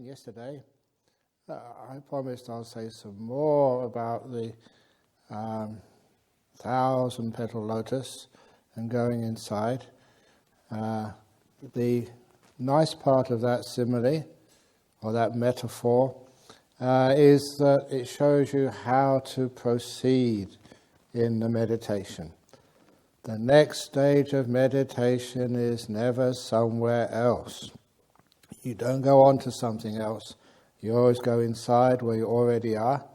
Yesterday, I promised I'll say some more about the 1,000-petal lotus and going inside. The nice part of that simile, or that metaphor, is that it shows you how to proceed in the meditation. The next stage of meditation is never somewhere else. You don't go on to something else. You always go inside where you already are,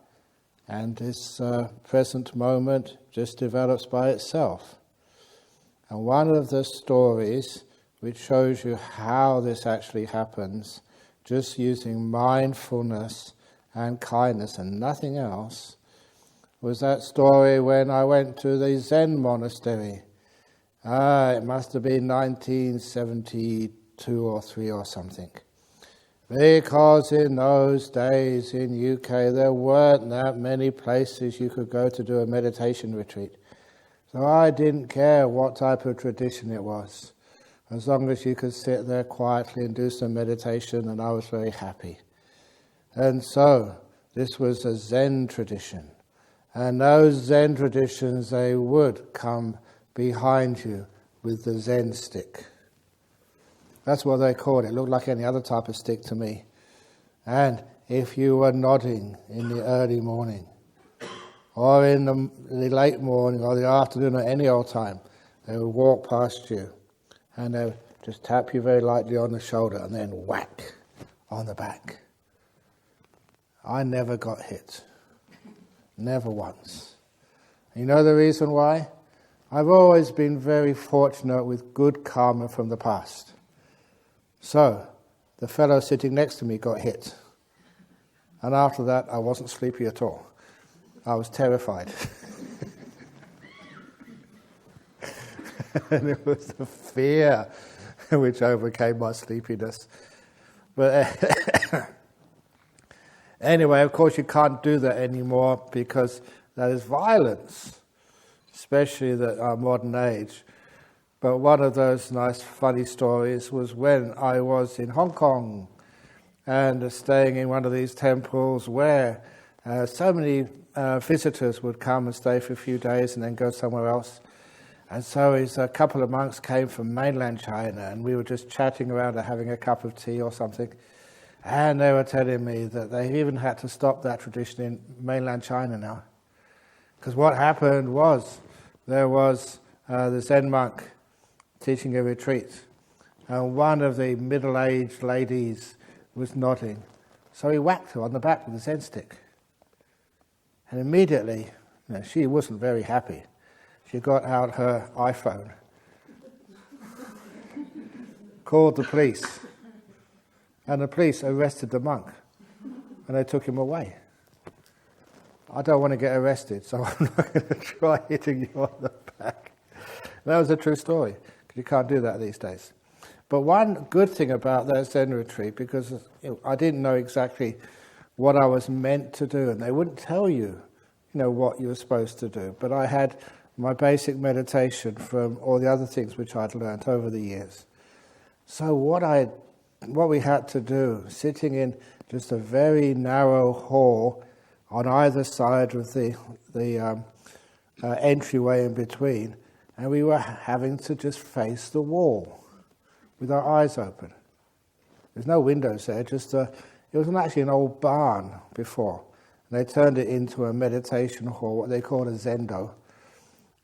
and this present moment just develops by itself. And one of the stories which shows you how this actually happens, just using mindfulness and kindness and nothing else, was that story when I went to the Zen monastery. It must have been 1972 or 3 or something. Because in those days in UK there weren't that many places you could go to do a meditation retreat. So I didn't care what type of tradition it was, as long as you could sit there quietly and do some meditation, and I was very happy. And so this was a Zen tradition. And those Zen traditions, they would come behind you with the Zen stick. That's what they called it. It looked like any other type of stick to me. And if you were nodding in the early morning, or in the late morning, or the afternoon, or any old time, they would walk past you, and they would just tap you very lightly on the shoulder, and then whack on the back. I never got hit. Never once. You know the reason why? I've always been very fortunate with good karma from the past. So, the fellow sitting next to me got hit. And after that, I wasn't sleepy at all. I was terrified. And it was the fear which overcame my sleepiness. But anyway, of course, you can't do that anymore because that is violence, especially at our modern age. But one of those nice, funny stories was when I was in Hong Kong and staying in one of these temples where so many visitors would come and stay for a few days and then go somewhere else. And so a couple of monks came from mainland China, and we were just chatting around and having a cup of tea or something. And they were telling me that they even had to stop that tradition in mainland China now. Because what happened was, there was the Zen monk teaching a retreat, and one of the middle-aged ladies was nodding. So he whacked her on the back with a Zen stick. And immediately, she wasn't very happy. She got out her iPhone, called the police, and the police arrested the monk, and they took him away. I don't want to get arrested, so I'm not going to try hitting you on the back. That was a true story, because you can't do that these days. But one good thing about that Zen retreat, because I didn't know exactly what I was meant to do, and they wouldn't tell you, what you were supposed to do. But I had my basic meditation from all the other things which I'd learnt over the years. So what we had to do, sitting in just a very narrow hall on either side of the entryway in between, and we were having to just face the wall with our eyes open. There's no windows there, it was actually an old barn before. And they turned it into a meditation hall, what they call a zendo.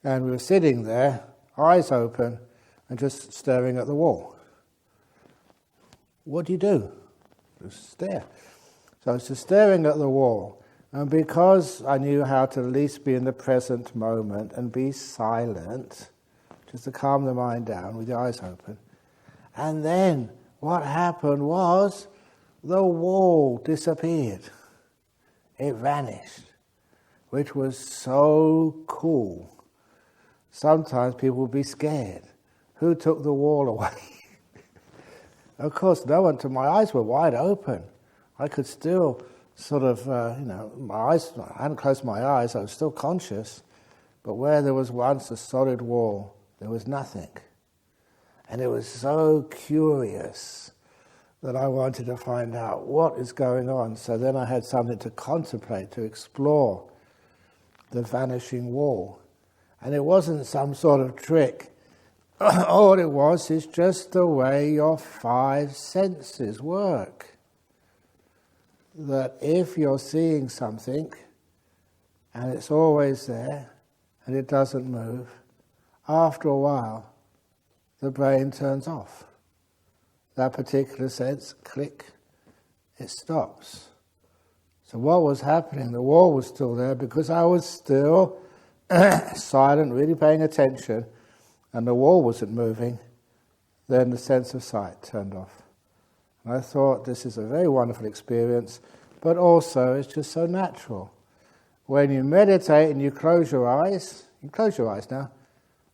And we were sitting there, eyes open, and just staring at the wall. What do you do? Just stare. So I was just staring at the wall. And because I knew how to at least be in the present moment and be silent, just to calm the mind down with your eyes open. And then what happened was the wall disappeared. It vanished, which was so cool. Sometimes people would be scared. Who took the wall away? Of course, no one. My eyes were wide open. I could still sort of, my eyes, I hadn't closed my eyes, I was still conscious, but where there was once a solid wall, there was nothing. And it was so curious that I wanted to find out what is going on. So then I had something to contemplate, to explore the vanishing wall. And it wasn't some sort of trick. All it was is just the way your five senses work. That if you're seeing something and it's always there and it doesn't move, after a while the brain turns off. That particular sense, click, it stops. So what was happening? The wall was still there because I was still silent, really paying attention, and the wall wasn't moving. Then the sense of sight turned off. And I thought, this is a very wonderful experience, but also it's just so natural. When you meditate and you close your eyes now,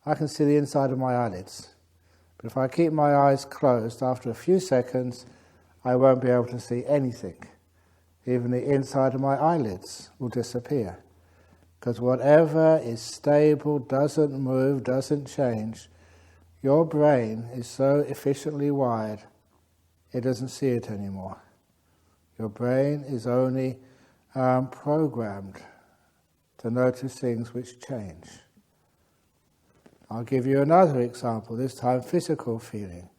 I can see the inside of my eyelids. But if I keep my eyes closed, after a few seconds, I won't be able to see anything. Even the inside of my eyelids will disappear. Because whatever is stable, doesn't move, doesn't change, your brain is so efficiently wired, it doesn't see it anymore. Your brain is only programmed to notice things which change. I'll give you another example, this time physical feeling.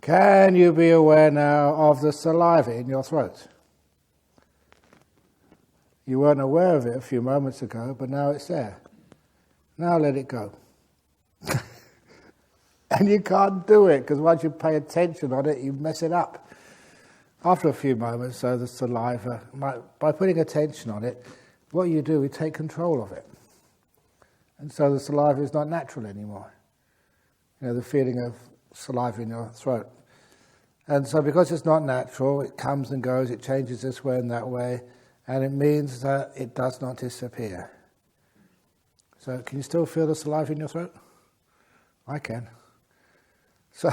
Can you be aware now of the saliva in your throat? You weren't aware of it a few moments ago, but now it's there. Now let it go. And you can't do it, because once you pay attention on it, you mess it up. After a few moments, so the saliva, by putting attention on it, what you do, you take control of it. And so the saliva is not natural anymore. You know, the feeling of saliva in your throat. And so because it's not natural, it comes and goes, it changes this way and that way, and it means that it does not disappear. So can you still feel the saliva in your throat? I can. So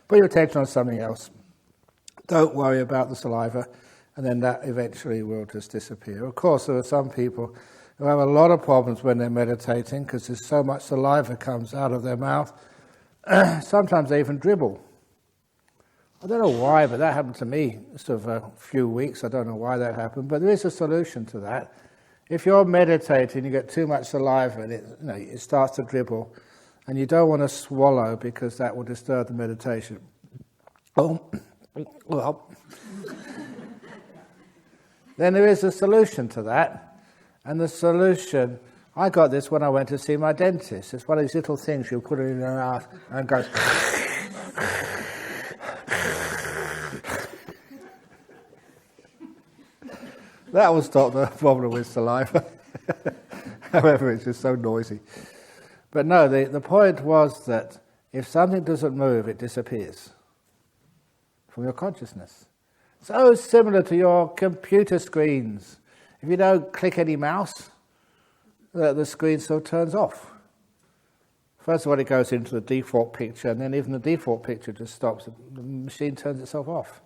put your attention on something else. Don't worry about the saliva, and then that eventually will just disappear. Of course, there are some people who have a lot of problems when they're meditating because there's so much saliva comes out of their mouth. Sometimes they even dribble. I don't know why, but that happened to me sort of a few weeks. I don't know why that happened, but there is a solution to that. If you're meditating, you get too much saliva and it starts to dribble, and you don't want to swallow because that will disturb the meditation. Oh, well, then there is a solution to that. And the solution, I got this when I went to see my dentist. It's one of these little things you put it in your mouth and it goes. That will stop the problem with saliva. However, it's just so noisy. But no, the point was that if something doesn't move, it disappears from your consciousness. So similar to your computer screens. If you don't click any mouse, the screen still turns off. First of all, it goes into the default picture, and then even the default picture just stops. The machine turns itself off.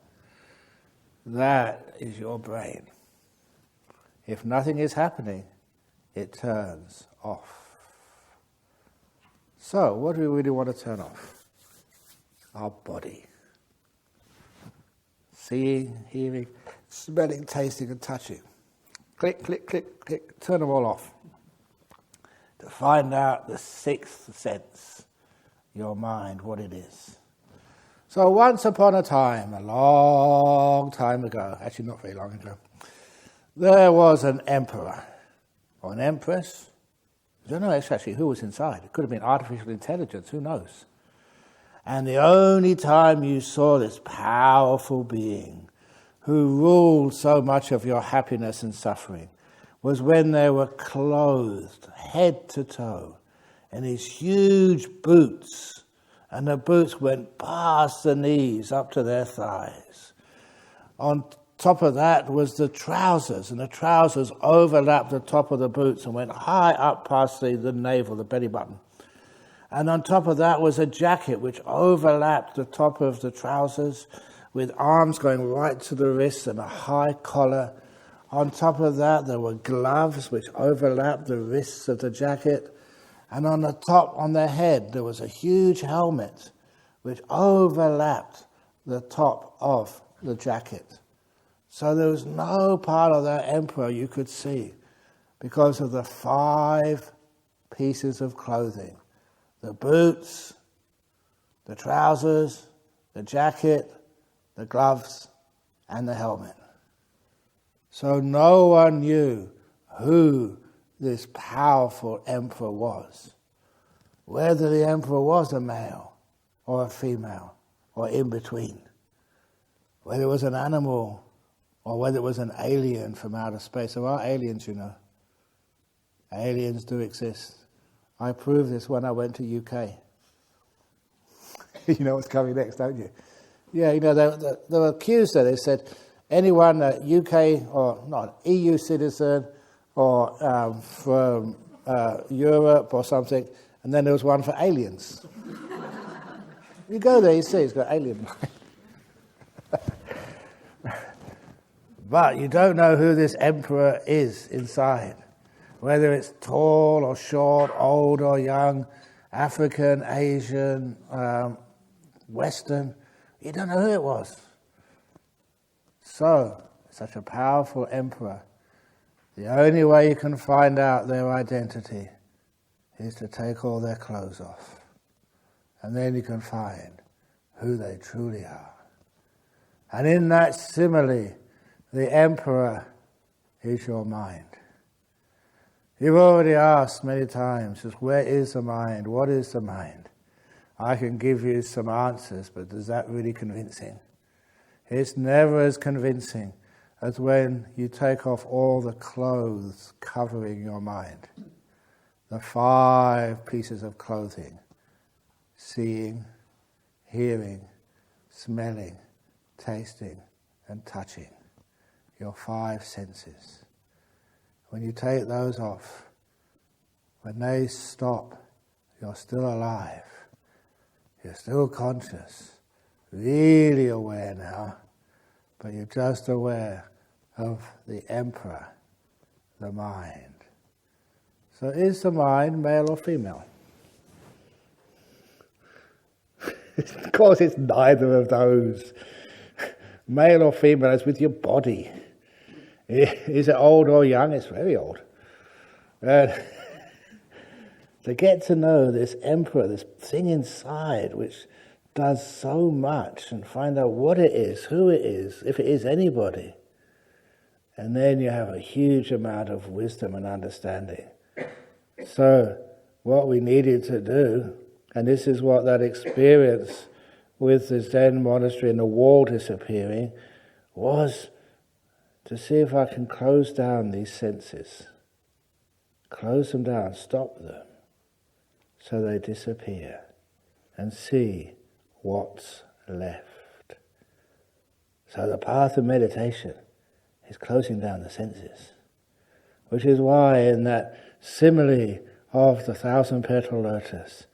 That is your brain. If nothing is happening, it turns off. So, what do we really want to turn off? Our body. Seeing, hearing, smelling, tasting, and touching. Click, click, click, click, turn them all off. To find out the sixth sense, your mind, what it is. So once upon a time, a long time ago, actually not very long ago, there was an emperor, or an empress. I don't know actually who was inside. It could have been artificial intelligence, who knows. And the only time you saw this powerful being who ruled so much of your happiness and suffering was when they were clothed head to toe in these huge boots, and the boots went past the knees up to their thighs. On top of that was the trousers, and the trousers overlapped the top of the boots and went high up past the navel, the belly button. And on top of that was a jacket which overlapped the top of the trousers, with arms going right to the wrists and a high collar. On top of that, there were gloves which overlapped the wrists of the jacket. And on the top, on their head, there was a huge helmet which overlapped the top of the jacket. So there was no part of that emperor you could see because of the 5 pieces of clothing. The boots, the trousers, the jacket, the gloves, and the helmet. So no one knew who this powerful emperor was. Whether the emperor was a male or a female or in between. Whether it was an animal or whether it was an alien from outer space. There are aliens, you know. Aliens do exist. I proved this when I went to UK. You know what's coming next, don't you? Yeah, you know, they were accused there. They said anyone, UK or not, EU citizen or from Europe or something, and then there was one for aliens. You go there, you see, it's got alien. But you don't know who this emperor is inside. Whether it's tall or short, old or young, African, Asian, Western, you don't know who it was. So, such a powerful emperor, the only way you can find out their identity is to take all their clothes off. And then you can find who they truly are. And in that simile, the emperor is your mind. You've already asked many times, just where is the mind? What is the mind? I can give you some answers, but is that really convincing? It's never as convincing as when you take off all the clothes covering your mind. The 5 pieces of clothing: seeing, hearing, smelling, tasting, and touching. Your 5 senses. When you take those off, when they stop, you're still alive. You're still conscious, really aware now, but you're just aware of the emperor, the mind. So is the mind male or female? Of course it's neither of those. Male or female is with your body. Is it old or young? It's very old. To get to know this emperor, this thing inside which does so much, and find out what it is, who it is, if it is anybody. And then you have a huge amount of wisdom and understanding. So what we needed to do, and this is what that experience with the Zen monastery and the wall disappearing, was to see if I can close down these senses. Close them down, stop them, so they disappear, and see what's left. So the path of meditation is closing down the senses, which is why in that simile of the 1,000-petal lotus,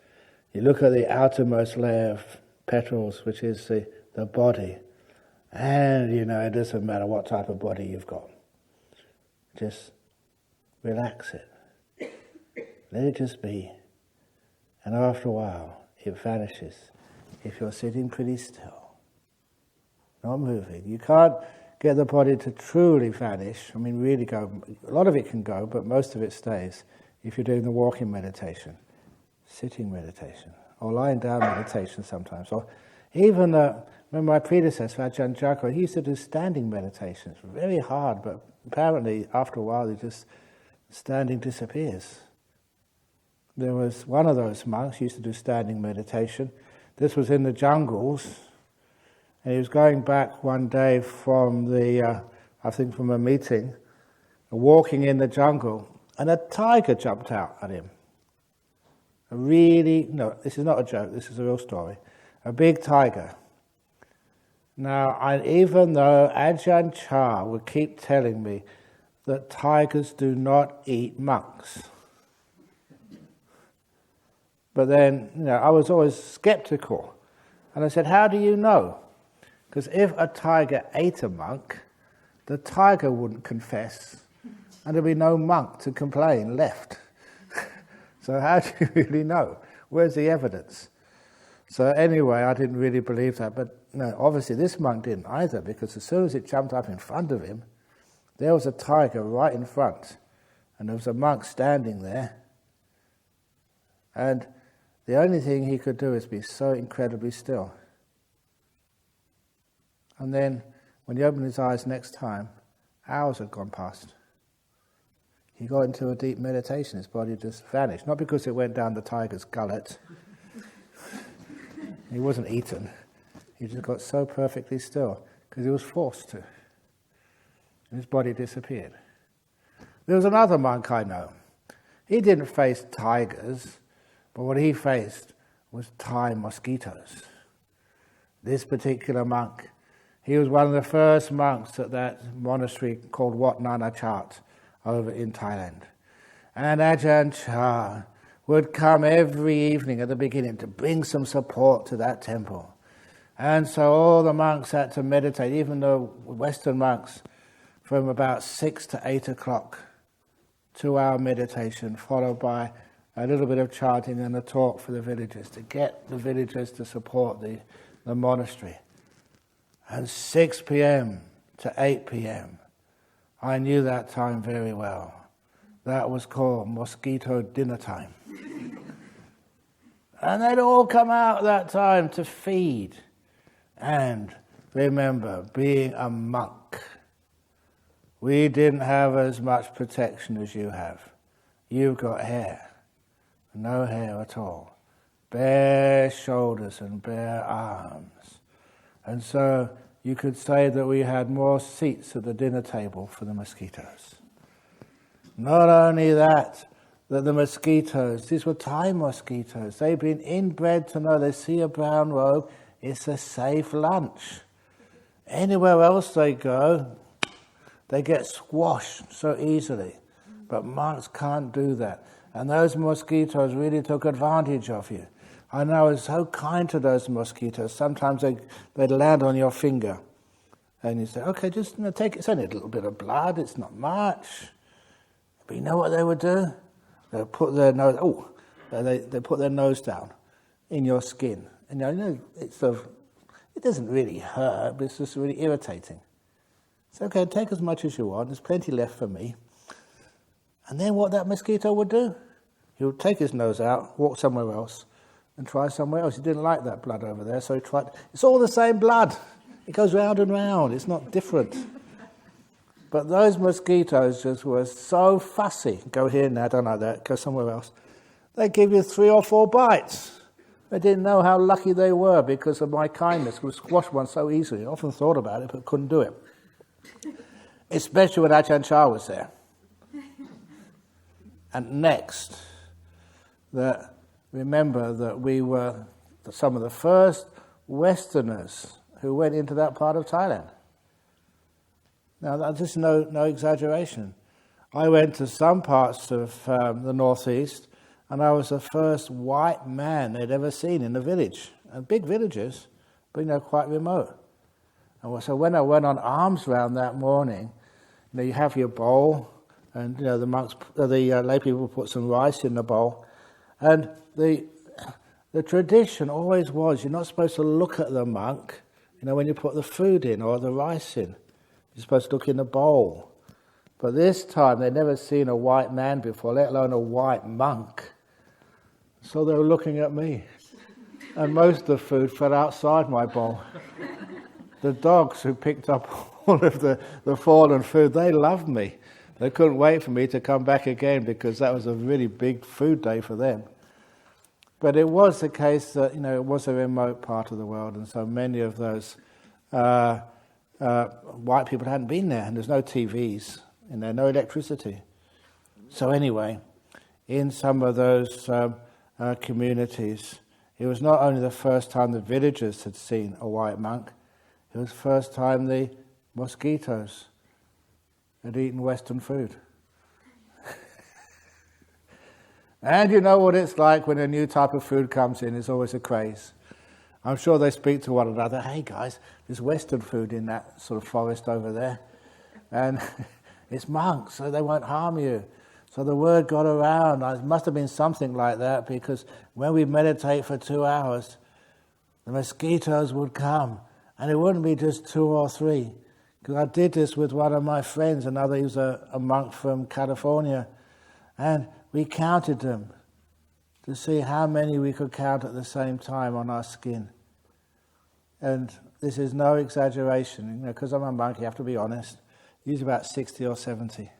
you look at the outermost layer of petals, which is the body, and you know, it doesn't matter what type of body you've got. Just relax it. Let it just be. And after a while, it vanishes if you're sitting pretty still, not moving. You can't get the body to truly vanish. I mean, really go. A lot of it can go, but most of it stays if you're doing the walking meditation, sitting meditation, or lying down meditation sometimes, or even remember my predecessor, Ajahn Jagaro, he used to do standing meditations. Very hard, but apparently after a while, standing disappears. There was one of those monks who used to do standing meditation. This was in the jungles, and he was going back one day from from a meeting, walking in the jungle, and a tiger jumped out at him. No, this is not a joke, this is a real story. A big tiger. Now, even though Ajahn Chah would keep telling me that tigers do not eat monks, but then, I was always skeptical. And I said, how do you know? Because if a tiger ate a monk, the tiger wouldn't confess, and there'd be no monk to complain left. So how do you really know? Where's the evidence? So anyway, I didn't really believe that, but no, obviously this monk didn't either, because as soon as it jumped up in front of him, there was a tiger right in front, and there was a monk standing there, and the only thing he could do is be so incredibly still. And then, when he opened his eyes next time, hours had gone past. He got into a deep meditation, his body just vanished. Not because it went down the tiger's gullet. He wasn't eaten. He just got so perfectly still, because he was forced to. And his body disappeared. There was another monk I know. He didn't face tigers, but what he faced was Thai mosquitoes. This particular monk, he was one of the first monks at that monastery called Wat Nana Chat over in Thailand. And Ajahn Chah would come every evening at the beginning to bring some support to that temple. And so all the monks had to meditate, even though Western monks, from about 6 to 8 o'clock, 2-hour meditation, followed by a little bit of chanting and a talk for the villagers, to get the villagers to support the monastery. And 6 p.m. to 8 p.m., I knew that time very well. That was called mosquito dinner time. And they'd all come out at that time to feed. And remember, being a monk, we didn't have as much protection as you have. You've got hair. No hair at all. Bare shoulders and bare arms. And so you could say that we had more seats at the dinner table for the mosquitoes. Not only that the mosquitoes, these were Thai mosquitoes, they've been inbred to know they see a brown robe, it's a safe lunch. Anywhere else they go, they get squashed so easily. But monks can't do that. And those mosquitoes really took advantage of you. And I was so kind to those mosquitoes. Sometimes they'd land on your finger. And you say, okay, just take it. It's only a little bit of blood. It's not much. But you know what they would do? They'd put their nose, they put their nose down in your skin. And you know, it doesn't really hurt, but it's just really irritating. It's okay, take as much as you want. There's plenty left for me. And then what that mosquito would do? He would take his nose out, walk somewhere else, and try somewhere else. He didn't like that blood over there, so he tried. It's all the same blood. It goes round and round. It's not different. But those mosquitoes just were so fussy. Go here now, don't like that. Go somewhere else. They give you 3 or 4 bites. They didn't know how lucky they were because of my kindness. Could squash one so easily. I often thought about it, but couldn't do it. Especially when Ajahn Chah was there. And next, remember that we were some of the first Westerners who went into that part of Thailand. Now, that's just no exaggeration. I went to some parts of the northeast, and I was the first white man they'd ever seen in a village. And big villages, but quite remote. And so when I went on alms round that morning, you have your bowl, and the monks, the lay people put some rice in the bowl, and the tradition always was you're not supposed to look at the monk, when you put the food in or the rice in. You're supposed to look in the bowl. But this time they'd never seen a white man before, let alone a white monk. So they were looking at me, and most of the food fell outside my bowl. The dogs who picked up all of the fallen food, they loved me. They couldn't wait for me to come back again because that was a really big food day for them. But it was the case that, it was a remote part of the world, and so many of those white people hadn't been there, and there's no TVs in there, no electricity. So anyway, in some of those communities, it was not only the first time the villagers had seen a white monk, it was the first time the mosquitoes had eaten Western food. And you know what it's like when a new type of food comes in, it's always a craze. I'm sure they speak to one another, hey guys, there's Western food in that sort of forest over there. And it's monks, so they won't harm you. So the word got around. It must have been something like that, because when we meditate for 2 hours, the mosquitoes would come And it wouldn't be just 2 or 3. Because I did this with one of my friends, another, he was a monk from California, and we counted them to see how many we could count at the same time on our skin. And this is no exaggeration, because I'm a monk, you have to be honest, use about 60 or 70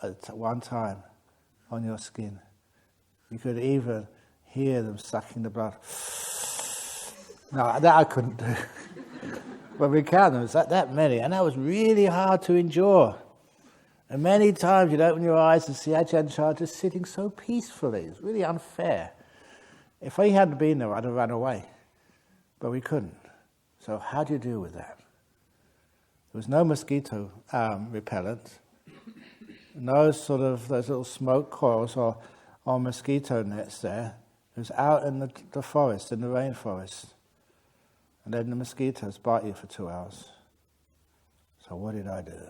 at one time on your skin. You could even hear them sucking the blood. No, that I couldn't do. But we count them, it's that many, and that was really hard to endure. And many times you'd open your eyes and see Ajahn Chah just sitting so peacefully. It's really unfair. If he hadn't been there, I'd have run away. But we couldn't. So how do you deal with that? There was no mosquito repellent, no sort of those little smoke coils or mosquito nets there. It was out in the forest, in the rainforest. And then the mosquitoes bite you for 2 hours. So what did I do?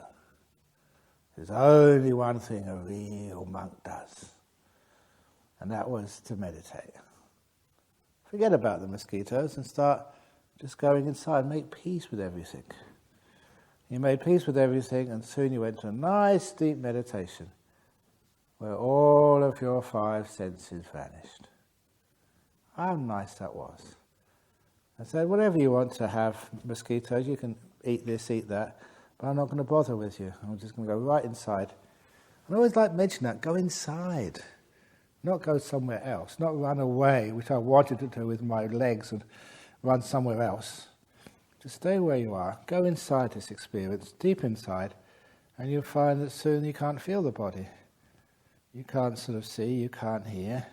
There's only one thing a real monk does, and that was to meditate. Forget about the mosquitoes and start just going inside, make peace with everything. You made peace with everything, and soon you went to a nice deep meditation where all of your 5 senses vanished. How nice that was. I said, whatever you want to have, mosquitoes, you can eat this, eat that, but I'm not going to bother with you. I'm just going to go right inside. And I always like mentioning that, go inside, not go somewhere else, not run away, which I wanted to do with my legs and run somewhere else. Just stay where you are, go inside this experience, deep inside, and you'll find that soon you can't feel the body. You can't sort of see, you can't hear.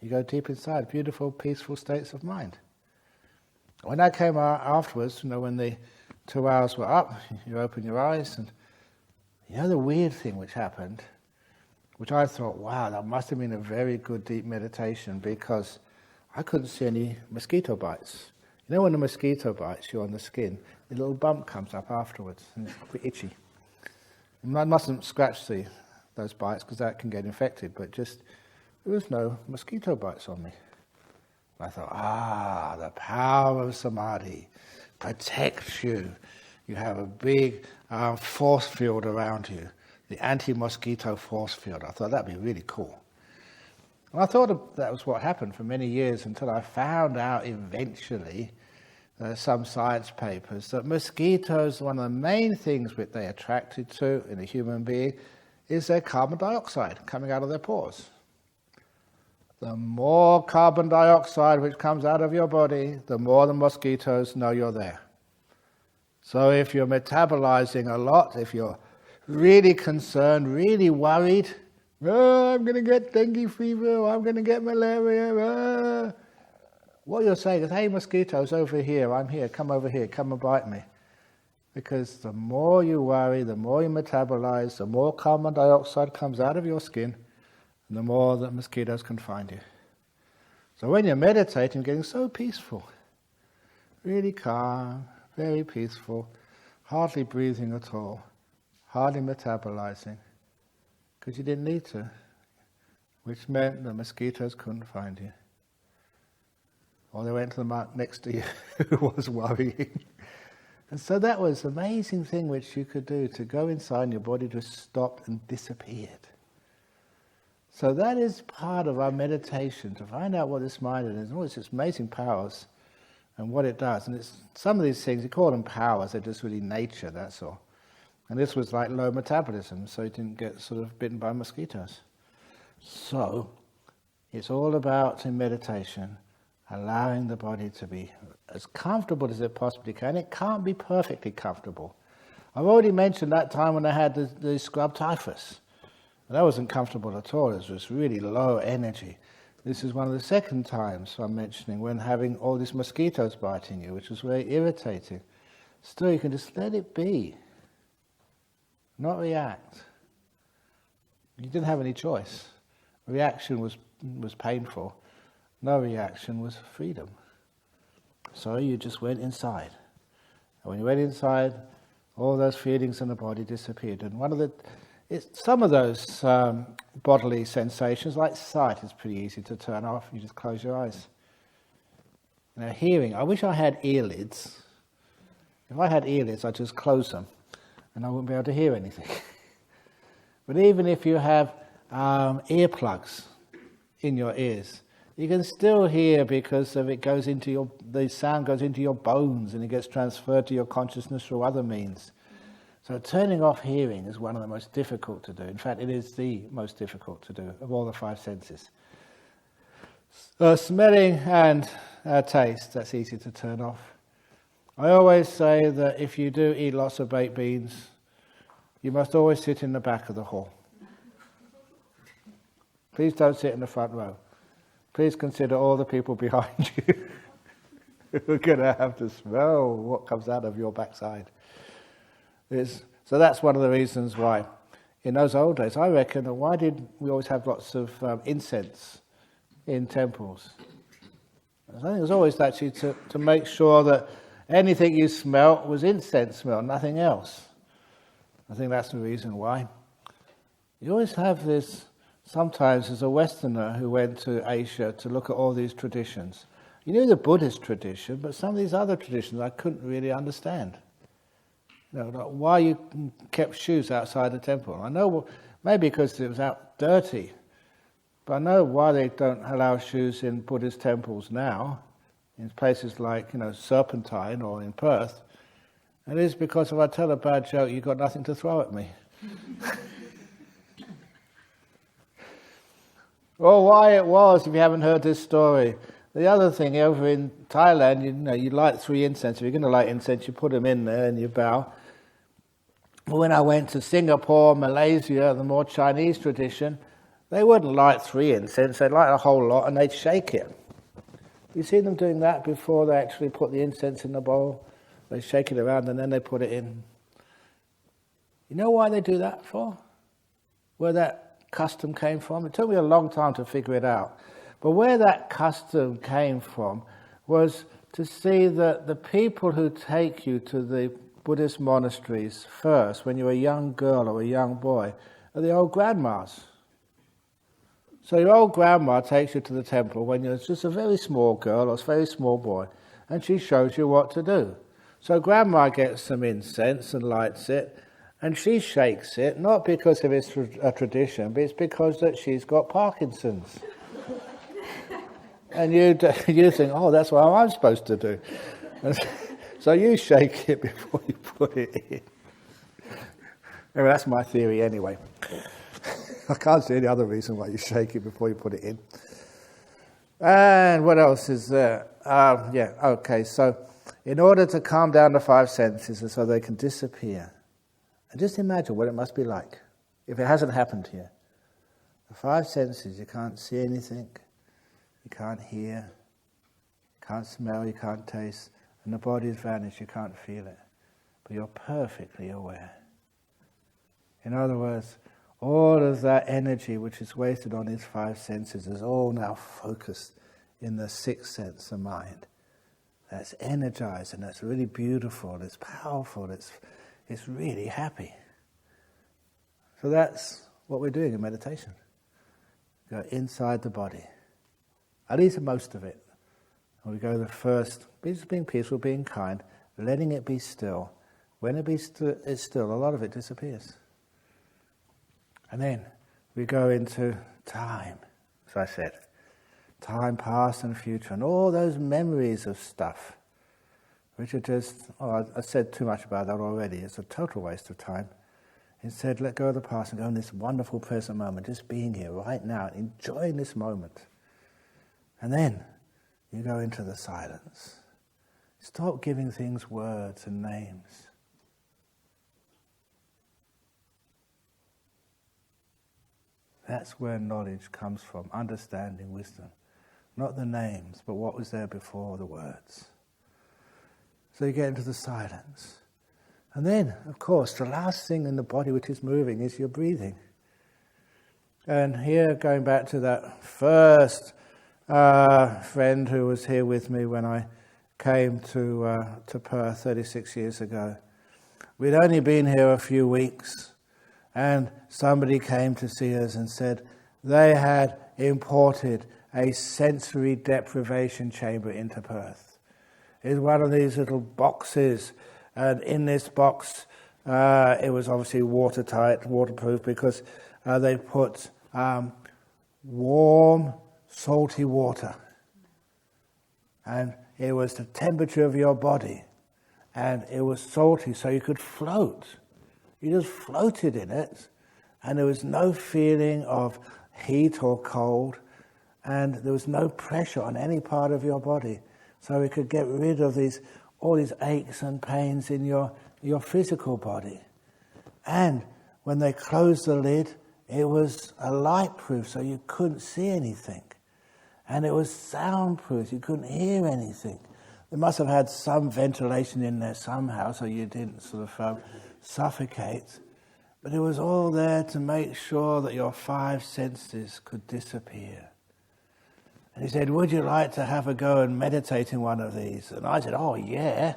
You go deep inside, beautiful, peaceful states of mind. When I came out afterwards, when the 2 hours were up, you open your eyes, and the weird thing which happened, which I thought, wow, that must have been a very good deep meditation, because I couldn't see any mosquito bites. When a mosquito bites you on the skin, a little bump comes up afterwards, and it's a bit itchy. And I mustn't scratch those bites, because that can get infected, but there was no mosquito bites on me. I thought, the power of samadhi protects you. You have a big force field around you, the anti-mosquito force field. I thought that'd be really cool. And I thought that was what happened for many years, until I found out eventually, some science papers, that mosquitoes, one of the main things which they're attracted to in a human being is their carbon dioxide coming out of their pores. The more carbon dioxide which comes out of your body, the more the mosquitoes know you're there. So if you're metabolizing a lot, if you're really concerned, really worried, I'm going to get dengue fever, I'm going to get malaria, what you're saying is, hey mosquitoes, over here, I'm here, come over here, come and bite me. Because the more you worry, the more you metabolize, the more carbon dioxide comes out of your skin, and the more that mosquitoes can find you. So when you're meditating, you're getting so peaceful, really calm, very peaceful, hardly breathing at all, hardly metabolizing, because you didn't need to, which meant the mosquitoes couldn't find you. Or they went to the monk next to you who was worrying. And so that was an amazing thing which you could do, to go inside and your body just stopped and disappeared. So that is part of our meditation, to find out what this mind is, and all its amazing powers, and what it does. And it's some of these things, you call them powers, they're just really nature, that's all. And this was like low metabolism, so you didn't get sort of bitten by mosquitoes. So, it's all about, in meditation, allowing the body to be as comfortable as it possibly can. It can't be perfectly comfortable. I've already mentioned that time when I had the scrub typhus. And that wasn't comfortable at all. It was really low energy. This is one of the second times I'm mentioning, when having all these mosquitoes biting you, which was very irritating. Still, you can just let it be. Not react. You didn't have any choice. Reaction was painful. No reaction was freedom. So you just went inside. And when you went inside, all those feelings in the body disappeared. And some of those bodily sensations, like sight, is pretty easy to turn off. You just close your eyes. Now hearing, I wish I had earlids. If I had earlids, I'd just close them and I wouldn't be able to hear anything. But even if you have earplugs in your ears, you can still hear because of the sound goes into your bones and it gets transferred to your consciousness through other means. So turning off hearing is one of the most difficult to do. In fact, it is the most difficult to do of all the five senses. Smelling and taste, that's easy to turn off. I always say that if you do eat lots of baked beans, you must always sit in the back of the hall. Please don't sit in the front row. Please consider all the people behind you who are going to have to smell what comes out of your backside. So that's one of the reasons why, in those old days, I reckon, why did we always have lots of incense in temples? I think it was always actually to make sure that anything you smelt was incense smell, nothing else. I think that's the reason why. You always have this, sometimes as a Westerner who went to Asia to look at all these traditions. You knew the Buddhist tradition, but some of these other traditions I couldn't really understand. Like why you kept shoes outside the temple. I know maybe because it was out dirty, but I know why they don't allow shoes in Buddhist temples now, in places like Serpentine or in Perth. And it is because if I tell a bad joke, you've got nothing to throw at me. Or why it was, if you haven't heard this story. The other thing, over in Thailand, you light 3 incense. If you're going to light incense, you put them in there and you bow. But when I went to Singapore, Malaysia, the more Chinese tradition, they wouldn't light 3 incense. They'd light a whole lot and they'd shake it. You see them doing that before they actually put the incense in the bowl? They shake it around and then they put it in. You know why they do that for? Where that custom came from? It took me a long time to figure it out. But where that custom came from was to see that the people who take you to the Buddhist monasteries first, when you're a young girl or a young boy, are the old grandmas. So your old grandma takes you to the temple when you're just a very small girl or a very small boy, and she shows you what to do. So grandma gets some incense and lights it, and she shakes it, not because of it's a tradition, but it's because that she's got Parkinson's. And you think, oh, that's what I'm supposed to do. And so you shake it before you put it in. Anyway, that's my theory anyway. I can't see any other reason why you shake it before you put it in. And what else is there? So in order to calm down the 5 senses and so they can disappear, and just imagine what it must be like if it hasn't happened to you. The 5 senses, you can't see anything, you can't hear, you can't smell, you can't taste, and the body's vanished, you can't feel it. But you're perfectly aware. In other words, all of that energy which is wasted on these 5 senses is all now focused in the 6th sense, the mind. That's energized and that's really beautiful, it's powerful, it's really happy. So that's what we're doing in meditation. Go inside the body. At least most of it. And we go the first, being peaceful, being kind, letting it be still. When it is still, a lot of it disappears. And then we go into time, as I said. Time, past and future, and all those memories of stuff, which are just, I said too much about that already. It's a total waste of time. Instead, let go of the past and go in this wonderful present moment, just being here right now, enjoying this moment. And then you go into the silence. Stop giving things words and names. That's where knowledge comes from, understanding, wisdom. Not the names, but what was there before the words. So you get into the silence. And then, of course, the last thing in the body which is moving is your breathing. And here, going back to that first friend who was here with me when I came to Perth 36 years ago. We'd only been here a few weeks, and somebody came to see us and said they had imported a sensory deprivation chamber into Perth. It's one of these little boxes, and in this box it was obviously watertight, waterproof, because they put warm, salty water, and it was the temperature of your body, and it was salty, so you could float. You just floated in it, and there was no feeling of heat or cold, and there was no pressure on any part of your body, so it could get rid of all these aches and pains in your physical body. And when they closed the lid, it was a light proof, so you couldn't see anything. And it was soundproof, you couldn't hear anything. They must have had some ventilation in there somehow, so you didn't sort of suffocate. But it was all there to make sure that your 5 senses could disappear. And he said, would you like to have a go and meditate in one of these? And I said, oh yeah.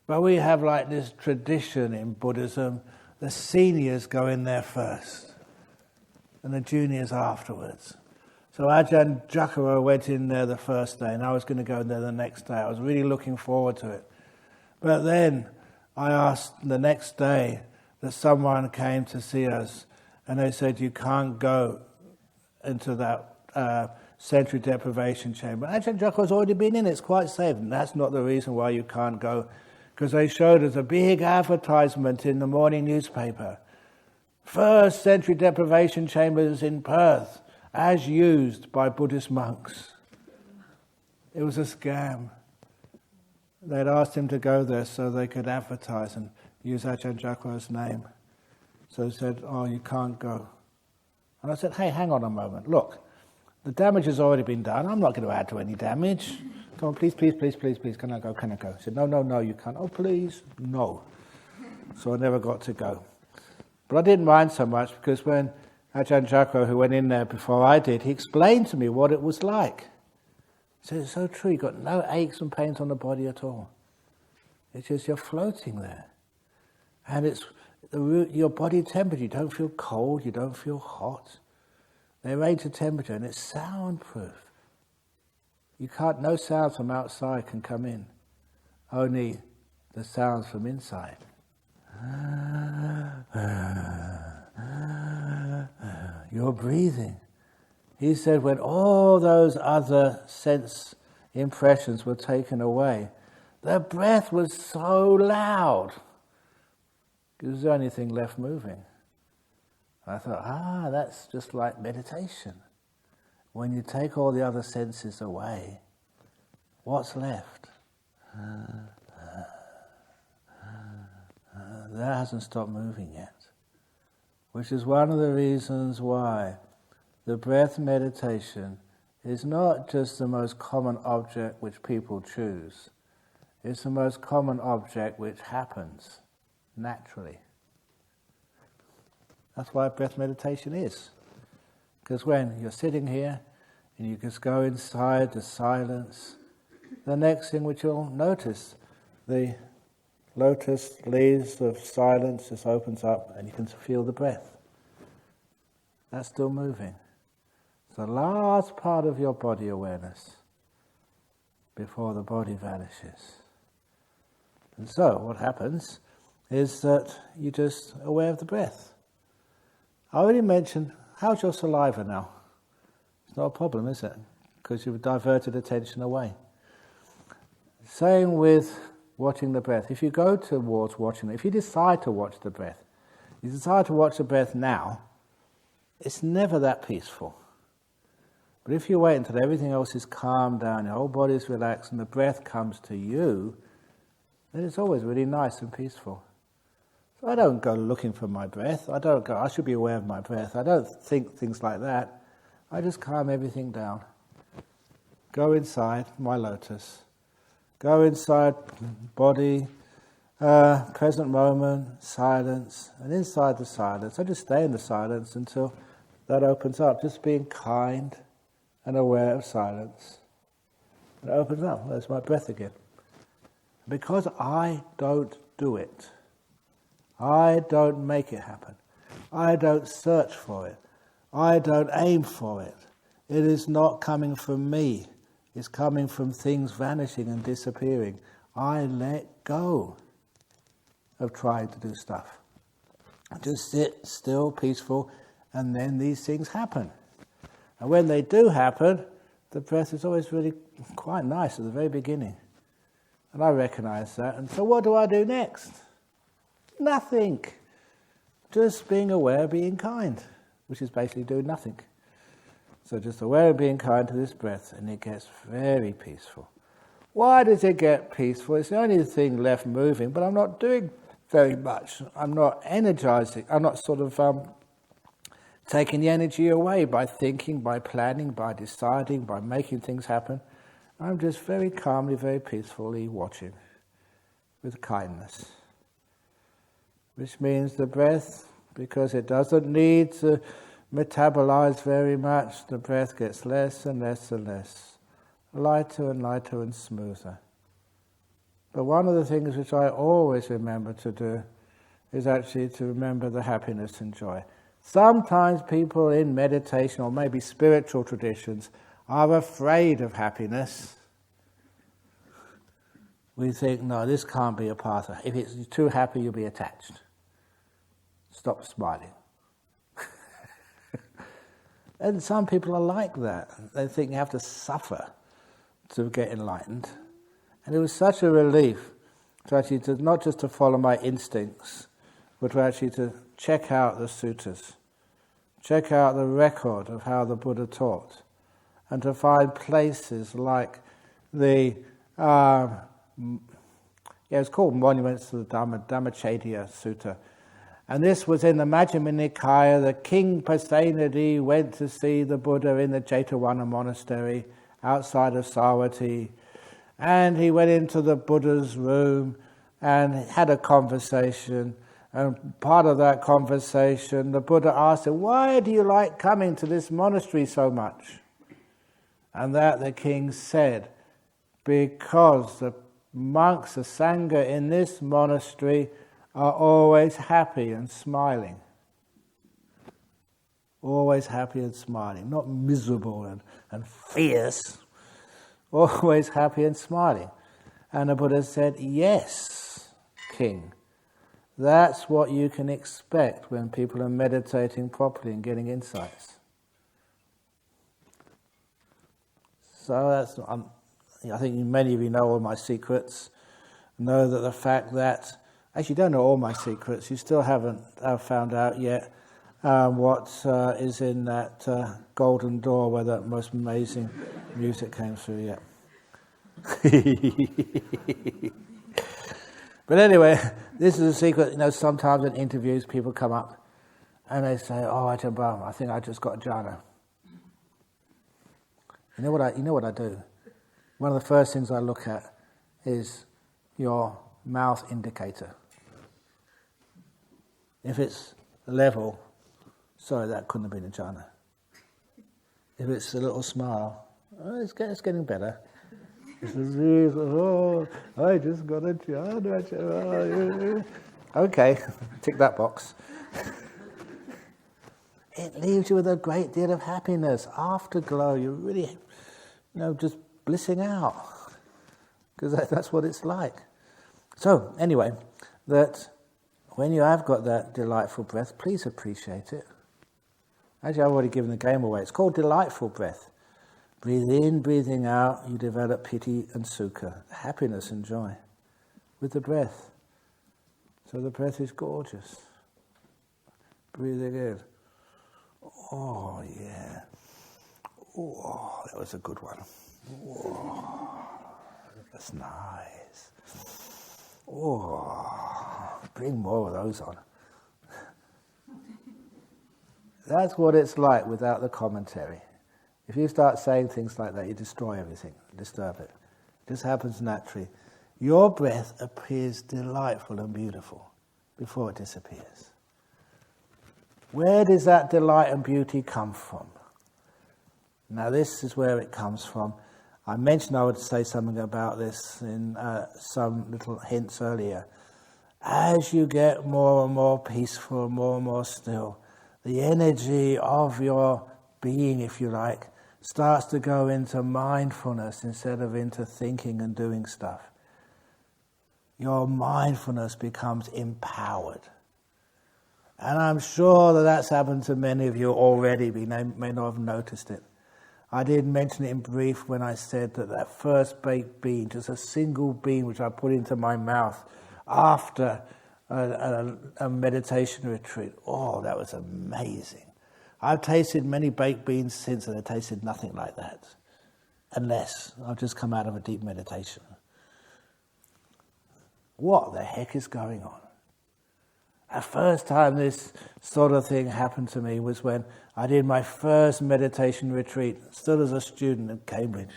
But we have like this tradition in Buddhism, the seniors go in there first, and the juniors afterwards. So Ajahn Jacaro went in there the first day, and I was going to go there the next day. I was really looking forward to it. But then I asked the next day that someone came to see us, and they said, you can't go into that sensory deprivation chamber. Ajahn Jacaro's already been in it, it's quite safe. And that's not the reason why you can't go, because they showed us a big advertisement in the morning newspaper. First sensory deprivation chambers in Perth, as used by Buddhist monks. It was a scam. They'd asked him to go there so they could advertise and use Ajahn Jacaro's name. So he said, oh, you can't go. And I said, hey, hang on a moment. Look, the damage has already been done. I'm not going to add to any damage. Come on, please, please, please, please, please, can I go, can I go? He said, no, no, no, you can't. Oh, please, no. So I never got to go. But I didn't mind so much, because when Ajahn Jacaro, who went in there before I did, he explained to me what it was like. He said, it's so true, you've got no aches and pains on the body at all. It's just you're floating there. And it's your body temperature. You don't feel cold, you don't feel hot. They range the temperature, and it's soundproof. No sounds from outside can come in. Only the sounds from inside. You're breathing. He said when all those other sense impressions were taken away, the breath was so loud. It was the only thing left moving. I thought, that's just like meditation. When you take all the other senses away, what's left? That hasn't stopped moving yet. Which is one of the reasons why the breath meditation is not just the most common object which people choose. It's the most common object which happens naturally. That's why breath meditation is. Because when you're sitting here and you just go inside the silence, the next thing which you'll notice, the lotus leaves of silence just opens up and you can feel the breath. That's still moving. It's the last part of your body awareness before the body vanishes. And so what happens is that you're just aware of the breath. I already mentioned, how's your saliva now? It's not a problem, is it? Because you've diverted attention away. Same with watching the breath. If you go towards watching it, if you decide to watch the breath, you decide to watch the breath now, it's never that peaceful. But if you wait until everything else is calmed down, your whole body is relaxed, and the breath comes to you, then it's always really nice and peaceful. So I don't go looking for my breath. I should be aware of my breath. I don't think things like that. I just calm everything down. Go inside my lotus. Go inside body, present moment, silence, and inside the silence. I just stay in the silence until that opens up, just being kind and aware of silence. And it opens up. There's my breath again. Because I don't do it, I don't make it happen, I don't search for it, I don't aim for it, It is not coming from me. It's coming from things vanishing and disappearing. I let go of trying to do stuff. Just sit still, peaceful, and then these things happen. And when they do happen, the breath is always really quite nice at the very beginning. And I recognize that. And so what do I do next? Nothing. Just being aware, being kind, which is basically doing nothing. So just aware of being kind to this breath, and it gets very peaceful. Why does it get peaceful? It's the only thing left moving, but I'm not doing very much. I'm not energizing. I'm not sort of taking the energy away by thinking, by planning, by deciding, by making things happen. I'm just very calmly, very peacefully watching with kindness. Which means the breath, because it doesn't need to metabolize very much, the breath gets less and less and less, lighter and lighter and smoother. But one of the things which I always remember to do is actually to remember the happiness and joy. Sometimes people in meditation or maybe spiritual traditions are afraid of happiness. We think, no, this can't be a part of it. If it's too happy, you'll be attached. Stop smiling. And some people are like that. They think you have to suffer to get enlightened. And it was such a relief to actually not just to follow my instincts, but to actually to check out the suttas, check out the record of how the Buddha taught, and to find places like the it's called Monuments to the Dhammacettiya Sutta. And this was in the Majjhima Nikaya. The king Pasenadi went to see the Buddha in the Jetavana monastery outside of Savatthi. And he went into the Buddha's room and had a conversation. And part of that conversation, the Buddha asked him, "Why do you like coming to this monastery so much?" And that the king said, "Because the monks, the Sangha in this monastery are always happy and smiling." Always happy and smiling, not miserable and fierce. Always happy and smiling. And the Buddha said, "Yes, king, that's what you can expect when people are meditating properly and getting insights." So that's, I think many of you know all my secrets, know that the fact that, actually you don't know all my secrets, you still haven't found out yet what is in that golden door where that most amazing music came through yet. But anyway, this is a secret. You know, sometimes in interviews people come up and they say, "Oh, Ajahn Brahm, I think I just got jhana." You know what I do? One of the first things I look at is your mouth indicator. If it's level, sorry, that couldn't have been a jhana. If it's a little smile, it's getting better. It's a real, I just got a jhana. Okay, tick that box. It leaves you with a great deal of happiness, afterglow. You're really, just blissing out, because that's what it's like. So anyway, that when you have got that delightful breath, please appreciate it. Actually, I've already given the game away. It's called delightful breath. Breathe in, breathing out, you develop piti and sukha, happiness and joy, with the breath. So the breath is gorgeous. Breathing in. Oh, yeah. Oh, that was a good one. Oh, that's nice. Oh, bring more of those on. That's what it's like without the commentary. If you start saying things like that, you destroy everything, disturb it. It just happens naturally. Your breath appears delightful and beautiful before it disappears. Where does that delight and beauty come from? Now this is where it comes from. I mentioned I would say something about this in some little hints earlier. As you get more and more peaceful, more and more still, the energy of your being, if you like, starts to go into mindfulness instead of into thinking and doing stuff. Your mindfulness becomes empowered. And I'm sure that that's happened to many of you already, but you may not have noticed it. I did mention it in brief when I said that first baked bean, just a single bean which I put into my mouth after a meditation retreat. Oh, that was amazing. I've tasted many baked beans since and they tasted nothing like that. Unless I've just come out of a deep meditation. What the heck is going on? The first time this sort of thing happened to me was when I did my first meditation retreat, still as a student at Cambridge.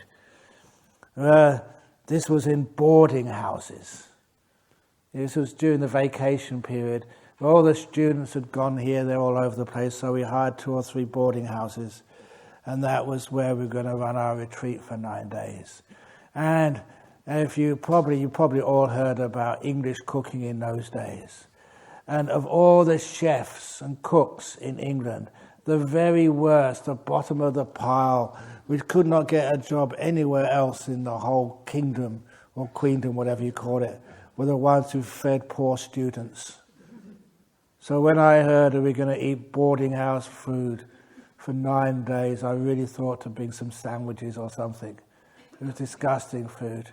This was in boarding houses. This was during the vacation period. All the students had gone here, they're all over the place, so we hired 2 or 3 boarding houses. And that was where we were going to run our retreat for 9 days. And if you probably all heard about English cooking in those days. And of all the chefs and cooks in England, the very worst, the bottom of the pile, which could not get a job anywhere else in the whole kingdom, or queendom, whatever you call it, were the ones who fed poor students. So when I heard that we were going to eat boarding house food for 9 days, I really thought to bring some sandwiches or something. It was disgusting food.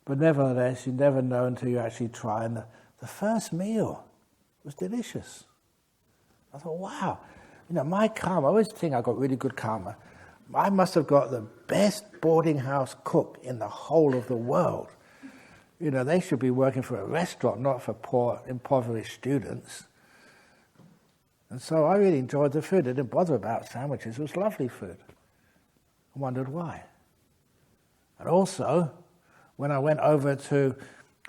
But nevertheless, you never know until you actually try. And the first meal was delicious. I thought, wow, my karma, I always think I got really good karma. I must have got the best boarding house cook in the whole of the world. They should be working for a restaurant, not for poor, impoverished students. And so I really enjoyed the food. I didn't bother about sandwiches. It was lovely food. I wondered why. And also, when I went over to,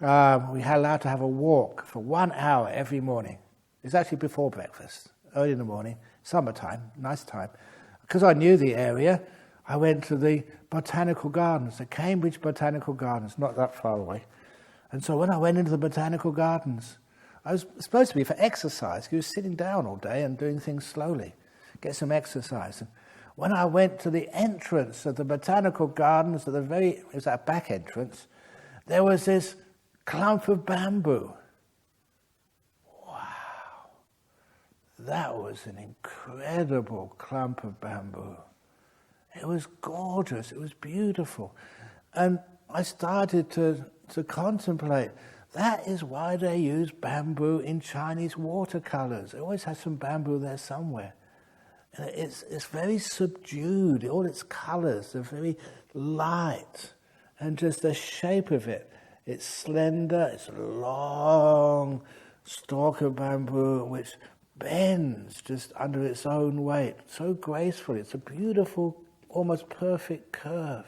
we had allowed to have a walk for 1 hour every morning. It's actually before breakfast, early in the morning, summertime, nice time. Because I knew the area, I went to the Botanical Gardens, the Cambridge Botanical Gardens, not that far away. And so when I went into the Botanical Gardens, I was supposed to be for exercise. He was sitting down all day and doing things slowly, get some exercise. And when I went to the entrance of the Botanical Gardens, it was that back entrance, there was this clump of bamboo. Wow. That was an incredible clump of bamboo. It was gorgeous. It was beautiful. And I started to contemplate, that is why they use bamboo in Chinese watercolors. It always has some bamboo there somewhere. And it's very subdued. All its colors are very light. And just the shape of it. It's slender, it's a long stalk of bamboo which bends just under its own weight. So graceful. It's a beautiful, almost perfect curve.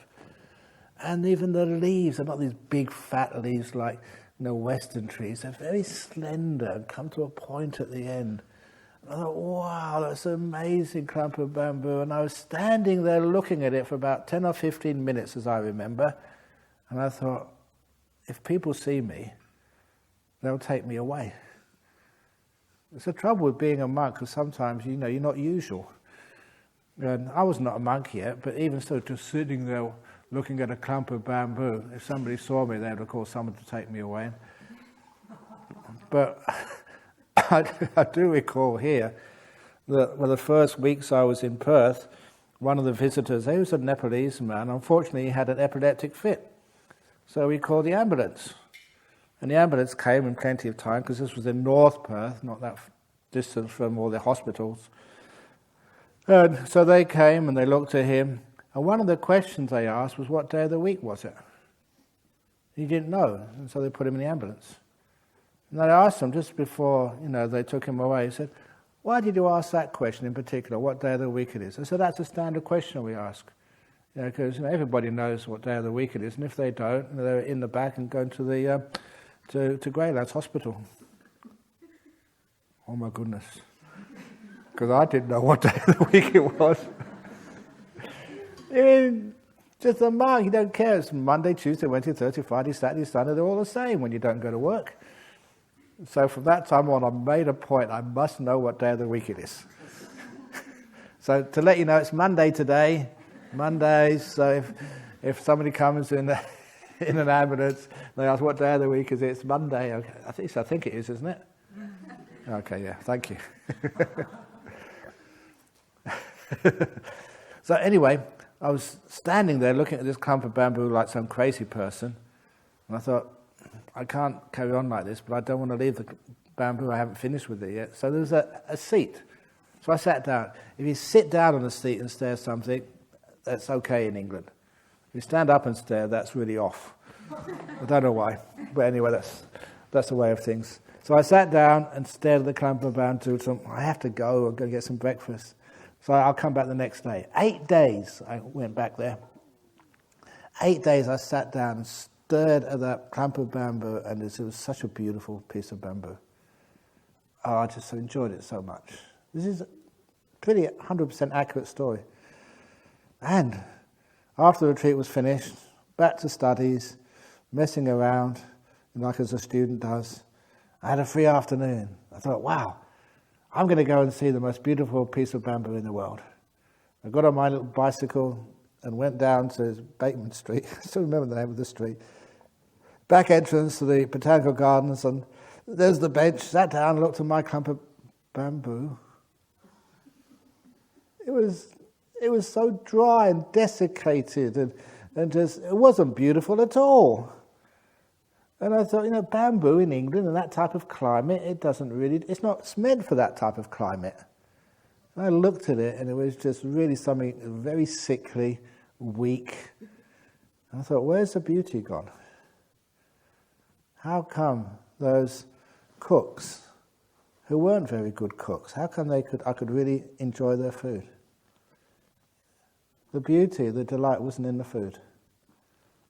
And even the leaves are not these big fat leaves like Western trees. They're very slender and come to a point at the end. And I thought, wow, that's an amazing clump of bamboo. And I was standing there looking at it for about 10 or 15 minutes, as I remember. And I thought, if people see me, they'll take me away. It's the trouble with being a monk, because sometimes, you're not usual. And I was not a monk yet, but even so, just sitting there looking at a clump of bamboo, if somebody saw me, they would have called someone to take me away. But I do recall here that the first weeks I was in Perth, one of the visitors, he was a Nepalese man, unfortunately he had an epileptic fit. So we called the ambulance. And the ambulance came in plenty of time, because this was in North Perth, not that distance from all the hospitals. And so they came and they looked at him, and one of the questions they asked was, what day of the week was it? He didn't know, and so they put him in the ambulance. And I asked him just before, they took him away, he said, why did you ask that question in particular, what day of the week it is? I said, that's a standard question we ask. Because everybody knows what day of the week it is, and if they don't, they're in the back and going to the to Greylands Hospital. Oh my goodness. Because I didn't know what day of the week it was. Just a monk, you don't care. It's Monday, Tuesday, Wednesday, Thursday, Friday, Saturday, Sunday, they're all the same when you don't go to work. So from that time on, I made a point, I must know what day of the week it is. So to let you know, it's Monday today, Mondays. So if somebody comes in in an ambulance, they ask what day of the week is it? It's Monday. Okay. I think it is, isn't it? Okay, yeah. Thank you. So anyway, I was standing there looking at this clump of bamboo like some crazy person, and I thought, I can't carry on like this, but I don't want to leave the bamboo. I haven't finished with it yet. So there was a seat. So I sat down. If you sit down on a seat and stare at something, that's okay in England. If you stand up and stare, that's really off. I don't know why, but anyway, that's the way of things. So I sat down and stared at the clump of bamboo. So I have to go. I'm going to get some breakfast. So I'll come back the next day. 8 days I went back there. 8 days I sat down and stared at that clump of bamboo, and it was such a beautiful piece of bamboo. Oh, I just enjoyed it so much. This is a pretty 100% accurate story. And after the retreat was finished, back to studies, messing around, like as a student does. I had a free afternoon. I thought, wow, I'm going to go and see the most beautiful piece of bamboo in the world. I got on my little bicycle and went down to Bateman Street. I still remember the name of the street. Back entrance to the Botanical Gardens, and there's the bench. Sat down, looked at my clump of bamboo. It was so dry and desiccated, and just, it wasn't beautiful at all. And I thought, bamboo in England and that type of climate, it's not meant for that type of climate. And I looked at it, and it was just really something very sickly, weak. And I thought, where's the beauty gone? How come those cooks, who weren't very good cooks, how come I could really enjoy their food? The beauty, the delight wasn't in the food.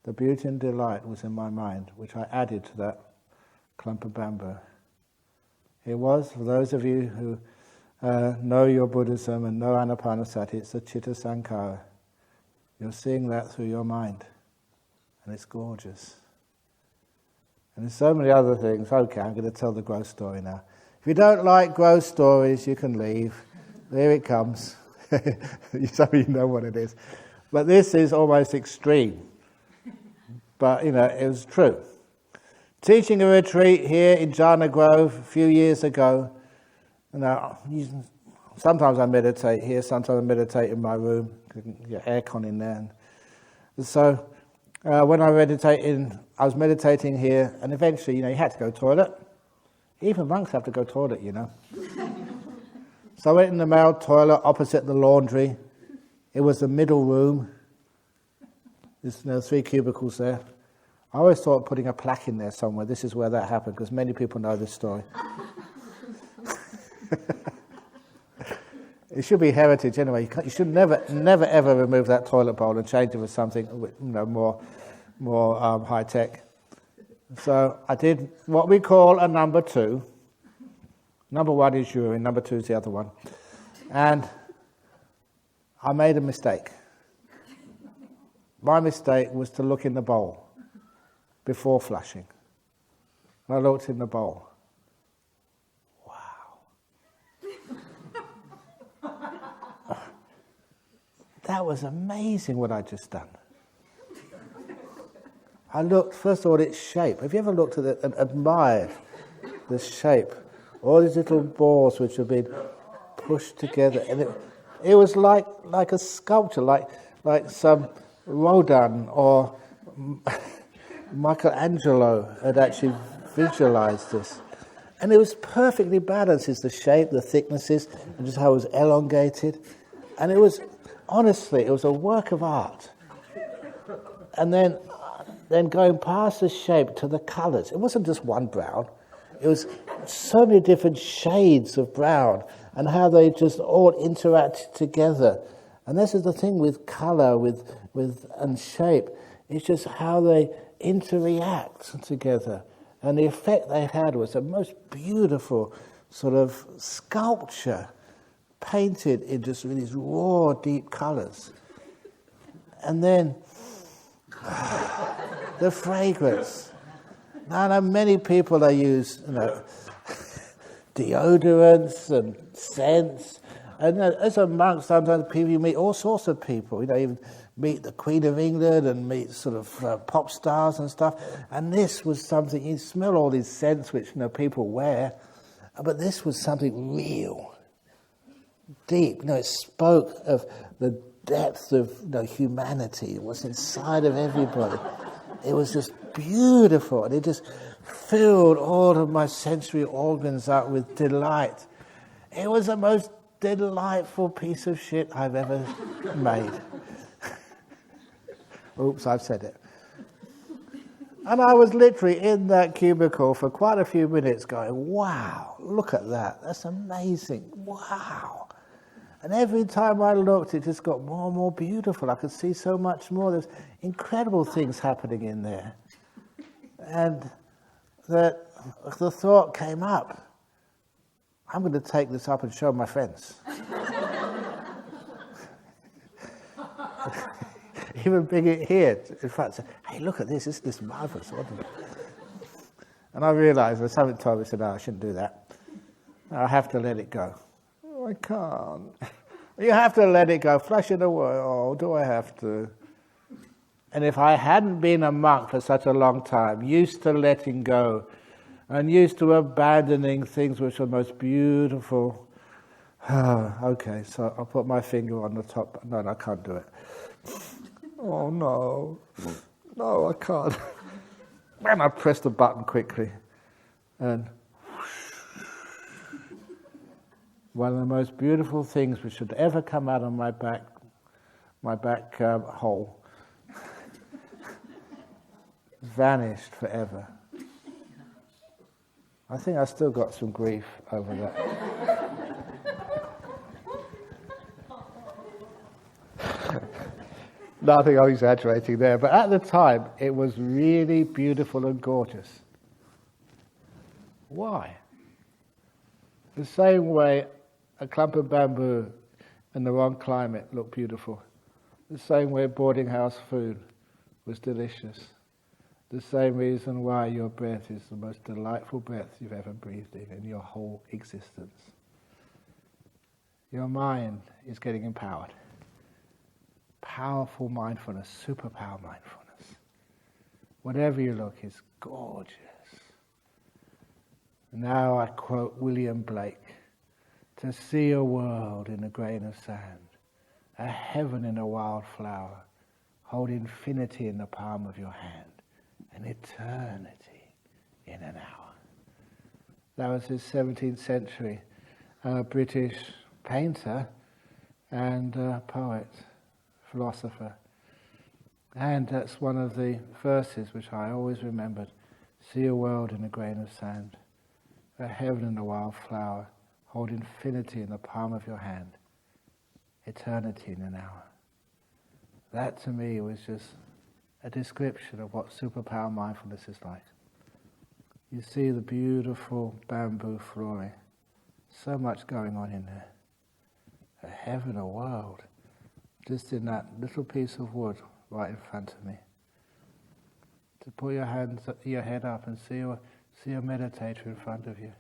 The beauty and delight was in my mind, which I added to that clump of bamboo. It was, for those of you who know your Buddhism and know Anapanasati, it's the Chitta Sankara. You're seeing that through your mind, and it's gorgeous. And there's so many other things. Okay, I'm going to tell the growth story now. If you don't like growth stories, you can leave. There it comes. Some of you know what it is. But this is almost extreme. But, it was true. Teaching a retreat here in Jhana Grove a few years ago. Sometimes I meditate here, sometimes I meditate in my room. Get aircon in there. And so when I was meditating here, and eventually, you had to go to the toilet. Even monks have to go to the toilet, So I went in the male toilet opposite the laundry. It was the middle room. There's 3 cubicles there. I always thought putting a plaque in there somewhere, this is where that happened, because many people know this story. It should be heritage anyway. You should never ever remove that toilet bowl and change it for something more high tech. So I did what we call a number 2. Number 1 is urine, number 2 is the other one. And I made a mistake. My mistake was to look in the bowl before flushing. And I looked in the bowl. Wow. That was amazing what I'd just done. I looked, first of all, at its shape. Have you ever looked at it and admired the shape? All these little balls which have been pushed together. And it was like a sculpture, like some Rodin or Michelangelo had actually visualized this. And it was perfectly balanced, the shape, the thicknesses, and just how it was elongated. And it was, honestly, it was a work of art. And then going past the shape to the colours. It wasn't just one brown. It was so many different shades of brown and how they just all interact together. And this is the thing with colour and shape. It's just how they interact together. And the effect they had was the most beautiful sort of sculpture painted in just these raw, deep colours. And then the fragrance. Now, many people, they use, deodorants and scents. And as a monk, sometimes you meet all sorts of people. You meet the Queen of England and meet sort of pop stars and stuff. And this was something, you smell all these scents which people wear, but this was something real, deep. It spoke of the depth of humanity. It was inside of everybody. It was just beautiful, and it just filled all of my sensory organs up with delight. It was the most delightful piece of shit I've ever made. Oops, I've said it. And I was literally in that cubicle for quite a few minutes going, wow, look at that. That's amazing. Wow. And every time I looked, it just got more and more beautiful. I could see so much more. There's incredible things happening in there. And the thought came up, I'm going to take this up and show my friends. Even bring it here. In fact, say, hey, look at this. Isn't this marvelous? And I realized, when something told me, I said, no, I shouldn't do that. I have to let it go. Oh, I can't. You have to let it go. Flush it away. Oh, do I have to? And if I hadn't been a monk for such a long time, used to letting go, and used to abandoning things which are most beautiful. Okay, so I'll put my finger on the top. No, I can't do it. Oh, no. No, I can't. And I pressed the button quickly. And one of the most beautiful things which should ever come out of my back hole vanished forever. I think I still got some grief over that. No, I think I'm exaggerating there, but at the time it was really beautiful and gorgeous. Why? The same way a clump of bamboo in the wrong climate looked beautiful. The same way boarding house food was delicious. The same reason why your breath is the most delightful breath you've ever breathed in your whole existence. Your mind is getting empowered. Powerful mindfulness, superpower mindfulness. Whatever you look is gorgeous. Now I quote William Blake, to see a world in a grain of sand, a heaven in a wild flower, hold infinity in the palm of your hand, an eternity in an hour. That was his 17th century British painter and poet, philosopher. And that's one of the verses which I always remembered. See a world in a grain of sand, a heaven in a wild flower, hold infinity in the palm of your hand, eternity in an hour. That to me was just a description of what superpower mindfulness is like. You see the beautiful bamboo flooring, so much going on in there. A heaven, a world, just in that little piece of wood right in front of me. To put your head up and see a meditator in front of you.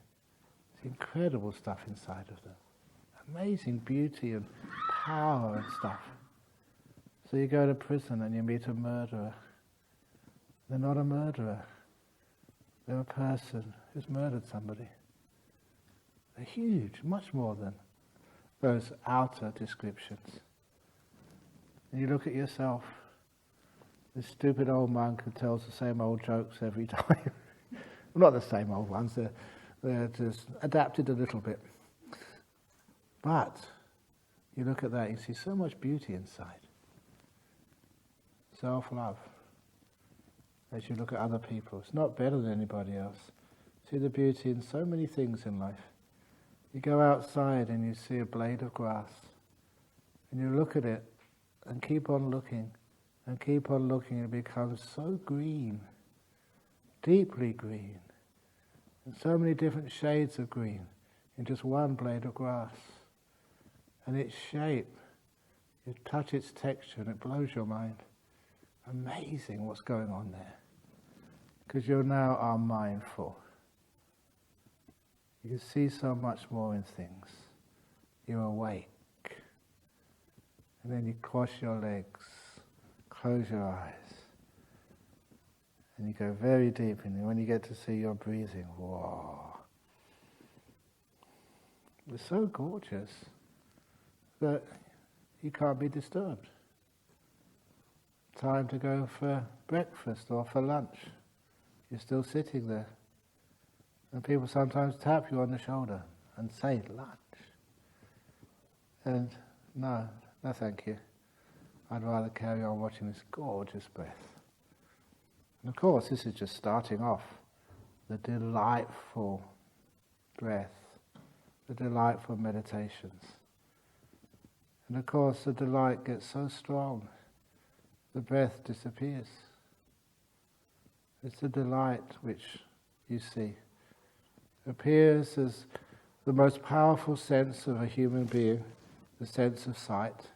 It's incredible stuff inside of them. Amazing beauty and power and stuff. So you go to prison and you meet a murderer. They're not a murderer. They're a person who's murdered somebody. They're huge, much more than those outer descriptions. And you look at yourself, this stupid old monk who tells the same old jokes every time. Well, not the same old ones, they're just adapted a little bit. But you look at that, you see so much beauty inside. Self-love. As you look at other people, it's not better than anybody else. See the beauty in so many things in life. You go outside and you see a blade of grass, and you look at it and keep on looking, and keep on looking, and it becomes so green, deeply green, and so many different shades of green in just one blade of grass. And its shape, you touch its texture and it blows your mind. Amazing what's going on there. Because you now are mindful. You can see so much more in things. you're awake. And then you cross your legs, close your eyes, and you go very deep, and when you get to see your breathing, whoa. It's so gorgeous that you can't be disturbed. Time to go for breakfast or for lunch. You're still sitting there. And people sometimes tap you on the shoulder and say, lunch. And no thank you. I'd rather carry on watching this gorgeous breath. And of course, this is just starting off. The delightful breath, the delightful meditations. And of course, the delight gets so strong, the breath disappears. It's the delight which you see. Appears as the most powerful sense of a human being, the sense of sight.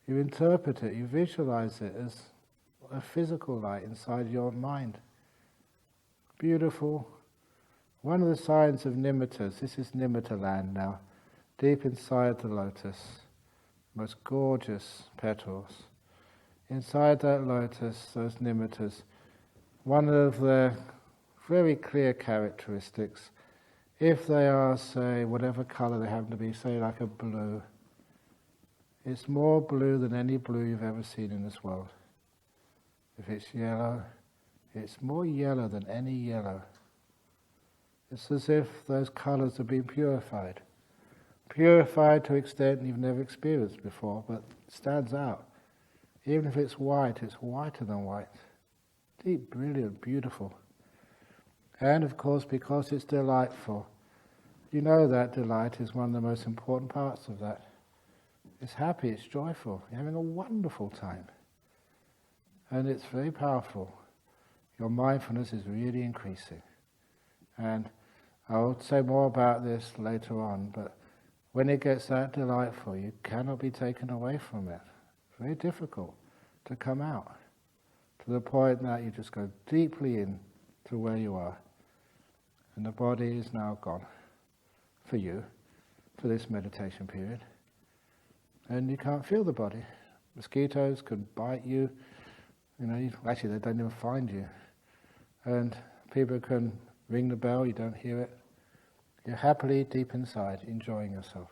You interpret it, you visualize it as a physical light inside your mind. Beautiful. One of the signs of nimittas, this is nimitta land now, deep inside the lotus, most gorgeous petals. Inside that lotus, those nimittas, one of their very clear characteristics, if they are, say, whatever color they happen to be, say like a blue, it's more blue than any blue you've ever seen in this world. If it's yellow, it's more yellow than any yellow. It's as if those colors have been purified. Purified to an extent you've never experienced before, but stands out. Even if it's white, it's whiter than white. Deep, brilliant, beautiful. And of course, because it's delightful, you know that delight is one of the most important parts of that. It's happy, it's joyful, you're having a wonderful time. And it's very powerful. Your mindfulness is really increasing. And I'll say more about this later on, but when it gets that delightful, you cannot be taken away from it. It's very difficult to come out, to the point that you just go deeply in to where you are. And the body is now gone for you, for this meditation period. And you can't feel the body. Mosquitoes can bite you. Actually they don't even find you. And people can ring the bell, you don't hear it. You're happily deep inside, enjoying yourself.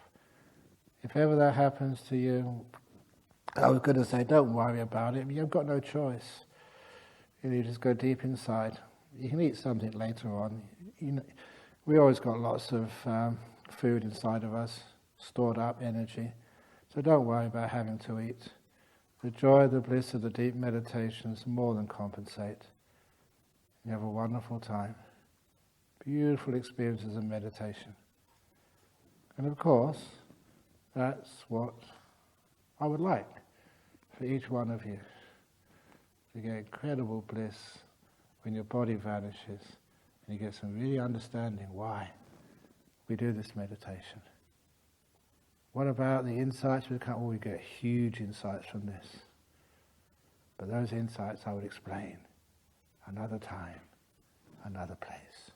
If ever that happens to you, I was going to say, don't worry about it. You've got no choice. You just go deep inside. You can eat something later on. We always got lots of food inside of us, stored up energy. So don't worry about having to eat. The joy, the bliss of the deep meditations more than compensate. You have a wonderful time. Beautiful experiences of meditation. And of course, that's what I would like for each one of you. To get incredible bliss when your body vanishes and you get some really understanding why we do this meditation. What about the insights we come? We get huge insights from this. But those insights I would explain another time, another place.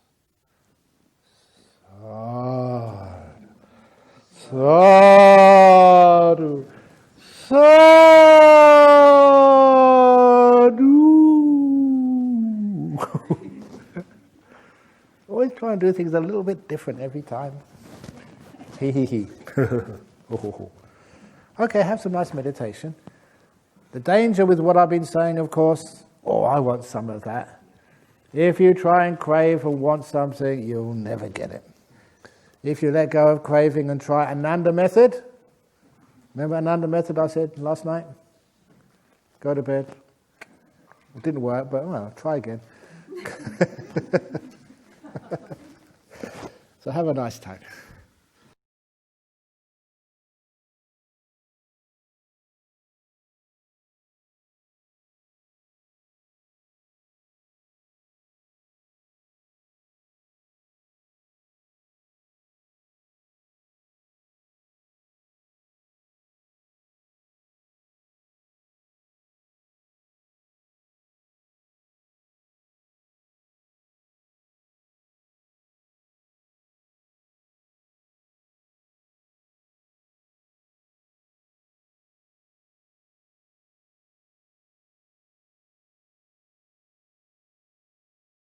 Sadhu, sadhu. Always try and do things a little bit different every time. Hee hee hee. Okay, have some nice meditation. The danger with what I've been saying, of course, I want some of that. If you try and crave and want something, you'll never get it. If you let go of craving and try Ananda method, remember Ananda method I said last night? Go to bed. It didn't work, but try again. So have a nice time.